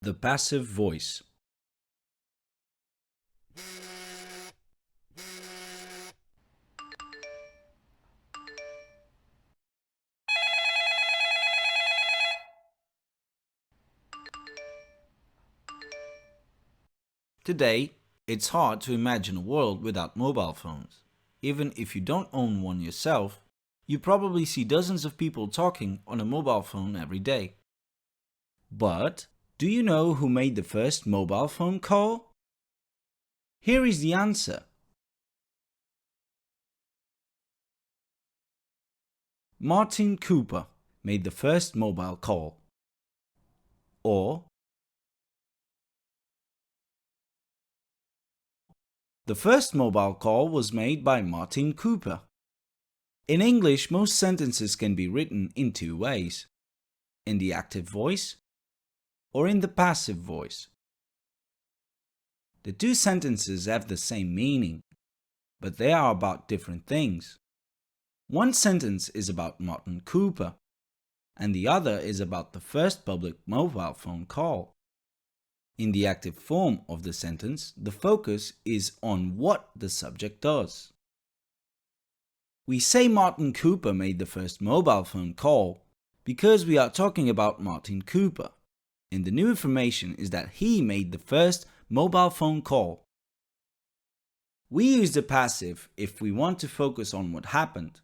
The passive voice. Today, it's hard to imagine a world without mobile phones. Even if you don't own one yourself, you probably see dozens of people talking on a mobile phone every day. But do you know who made the first mobile phone call? Here is the answer. Martin Cooper made the first mobile call. Or the first mobile call was made by Martin Cooper. In English, most sentences can be written in two ways: in the active voice or in the passive voice. The two sentences have the same meaning, but they are about different things. One sentence is about Martin Cooper, and the other is about the first public mobile phone call. In the active form of the sentence, the focus is on what the subject does. We say Martin Cooper made the first mobile phone call because we are talking about Martin Cooper, and the new information is that he made the first mobile phone call. We use the passive if we want to focus on what happened,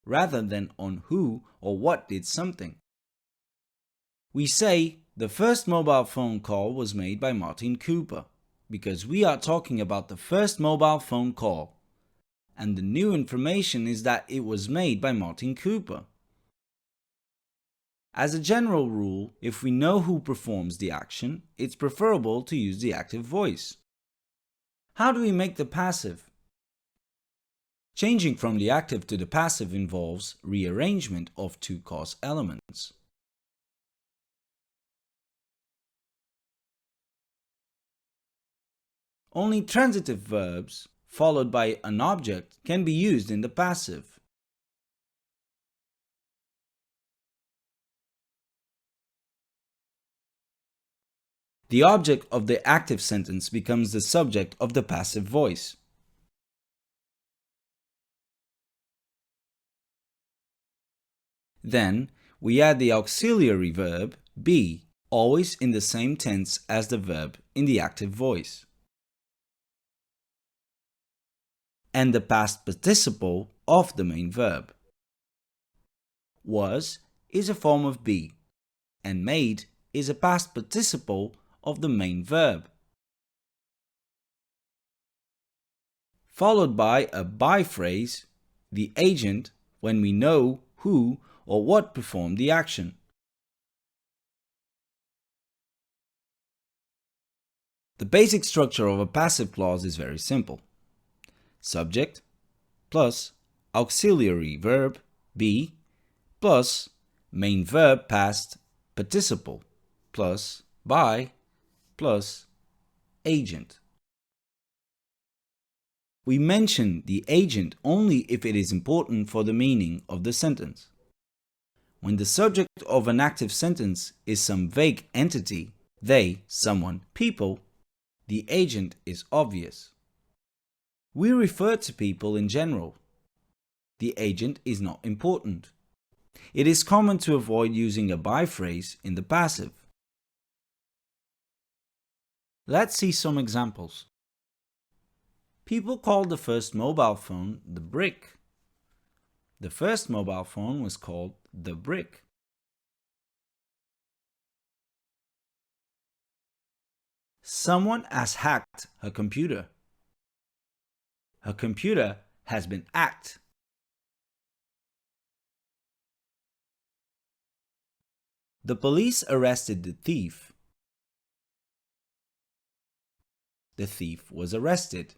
rather than on who or what did something. We say the first mobile phone call was made by Martin Cooper because we are talking about the first mobile phone call, and the new information is that it was made by Martin Cooper. As a general rule, if we know who performs the action, it's preferable to use the active voice. How do we make the passive? Changing from the active to the passive involves rearrangement of two cause elements. Only transitive verbs followed by an object can be used in the passive. The object of the active sentence becomes the subject of the passive voice. Then we add the auxiliary verb be, always in the same tense as the verb in the active voice. And the past participle of the main verb. Was is a form of be, and made is a past participle of the main verb, followed by a by phrase, the agent, when we know who or what performed the action. The basic structure of a passive clause is very simple. Subject plus auxiliary verb be plus main verb past participle plus by plus agent. We mention the agent only if it is important for the meaning of the sentence. When the subject of an active sentence is some vague entity, they, someone, people, the agent is obvious. We refer to people in general. The agent is not important. It is common to avoid using a by phrase in the passive. Let's see some examples. People called the first mobile phone the brick. The first mobile phone was called the brick. Someone has hacked her computer. Her computer has been hacked. The police arrested the thief. The thief was arrested.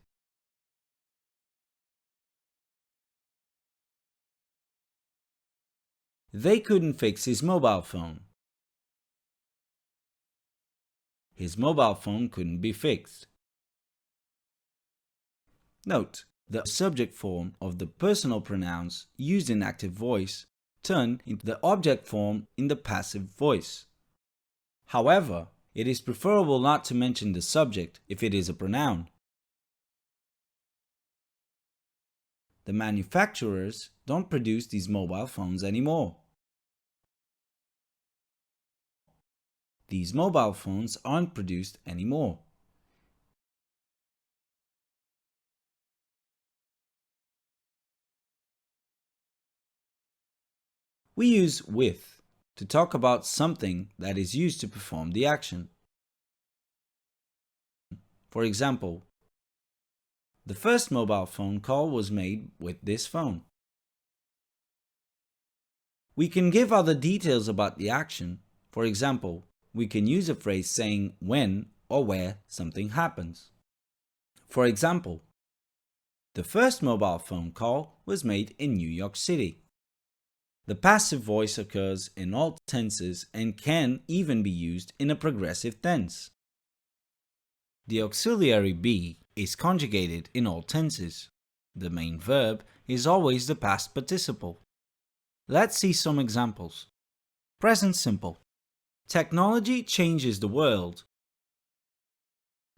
They couldn't fix his mobile phone. His mobile phone couldn't be fixed. Note, the subject form of the personal pronouns used in active voice turn into the object form in the passive voice. However, it is preferable not to mention the subject if it is a pronoun. The manufacturers don't produce these mobile phones anymore. These mobile phones aren't produced anymore. We use with to talk about something that is used to perform the action. For example, the first mobile phone call was made with this phone. We can give other details about the action. For example, we can use a phrase saying when or where something happens. For example, the first mobile phone call was made in New York City. The passive voice occurs in all tenses and can even be used in a progressive tense. The auxiliary be is conjugated in all tenses. The main verb is always the past participle. Let's see some examples. Present simple. Technology changes the world.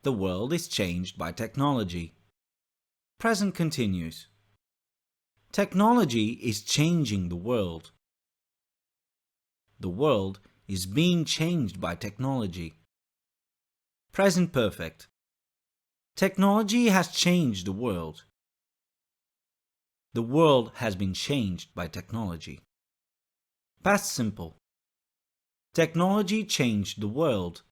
The world is changed by technology. Present continuous. Technology is changing the world. The world is being changed by technology. Present perfect. Technology has changed the world. The world has been changed by technology. Past simple. Technology changed the world.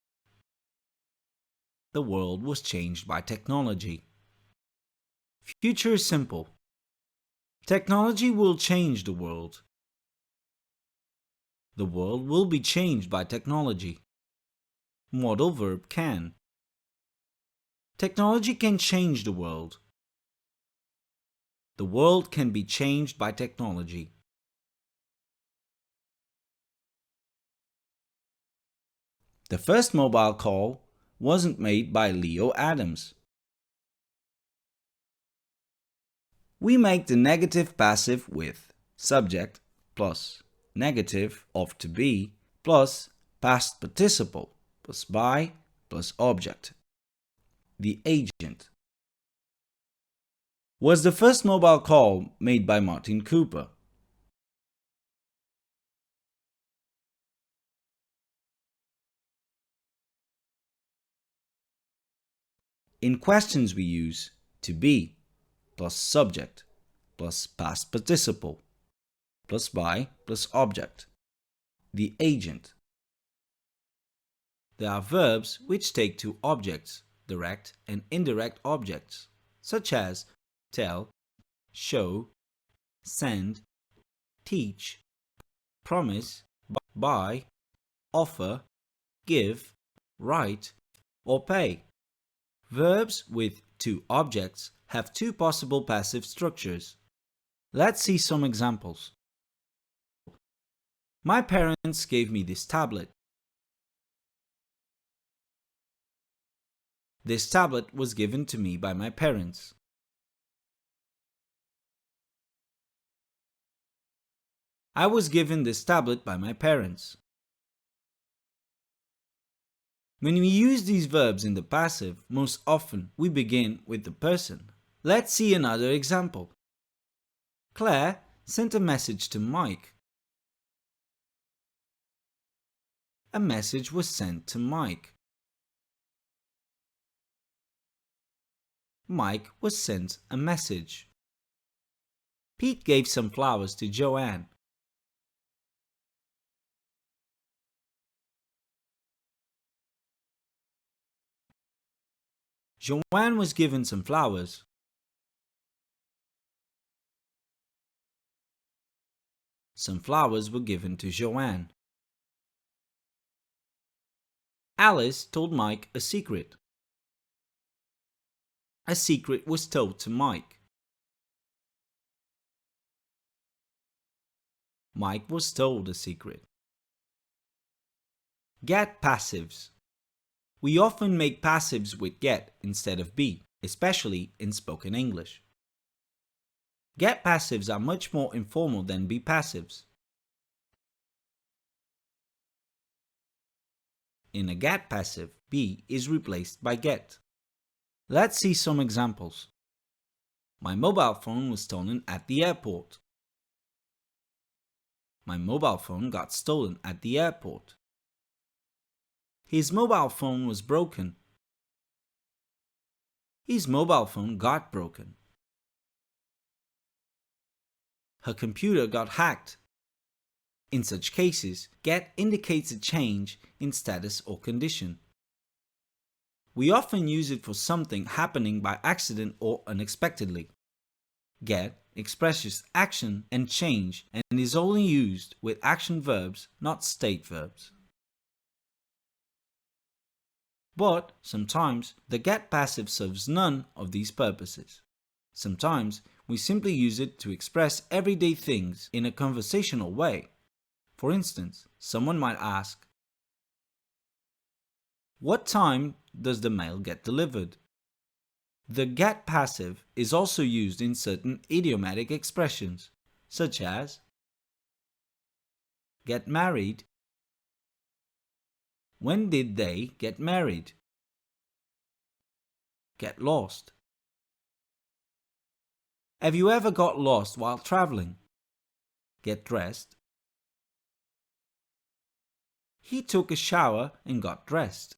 The world was changed by technology. Future simple. Technology will change the world. The world will be changed by technology. Modal verb can. Technology can change the world. The world can be changed by technology. The first mobile call wasn't made by Leo Adams. We make the negative passive with subject plus negative of to be plus past participle plus by plus object. The agent. Was the first mobile call made by Martin Cooper? In questions we use to be plus subject plus past participle plus by plus object. The agent. There are verbs which take two objects, direct and indirect objects, such as tell, show, send, teach, promise, buy, offer, give, write, or pay. Verbs with two objects have two possible passive structures. Let's see some examples. My parents gave me this tablet. This tablet was given to me by my parents. I was given this tablet by my parents. When we use these verbs in the passive, most often we begin with the person. Let's see another example. Claire sent a message to Mike. A message was sent to Mike. Mike was sent a message. Pete gave some flowers to Joanne. Joanne was given some flowers. Some flowers were given to Joanne. Alice told Mike a secret. A secret was told to Mike. Mike was told a secret. Get passives. We often make passives with get instead of be, especially in spoken English. Get passives are much more informal than be passives. In a get passive, be is replaced by get. Let's see some examples. My mobile phone was stolen at the airport. My mobile phone got stolen at the airport. His mobile phone was broken. His mobile phone got broken. Her computer got hacked. In such cases, get indicates a change in status or condition. We often use it for something happening by accident or unexpectedly. Get expresses action and change and is only used with action verbs, not state verbs. But sometimes the get passive serves none of these purposes. Sometimes we simply use it to express everyday things in a conversational way. For instance, someone might ask, "What time does the mail get delivered?" The get passive is also used in certain idiomatic expressions, such as get married. When did they get married? Get lost. Have you ever got lost while traveling? Get dressed. He took a shower and got dressed.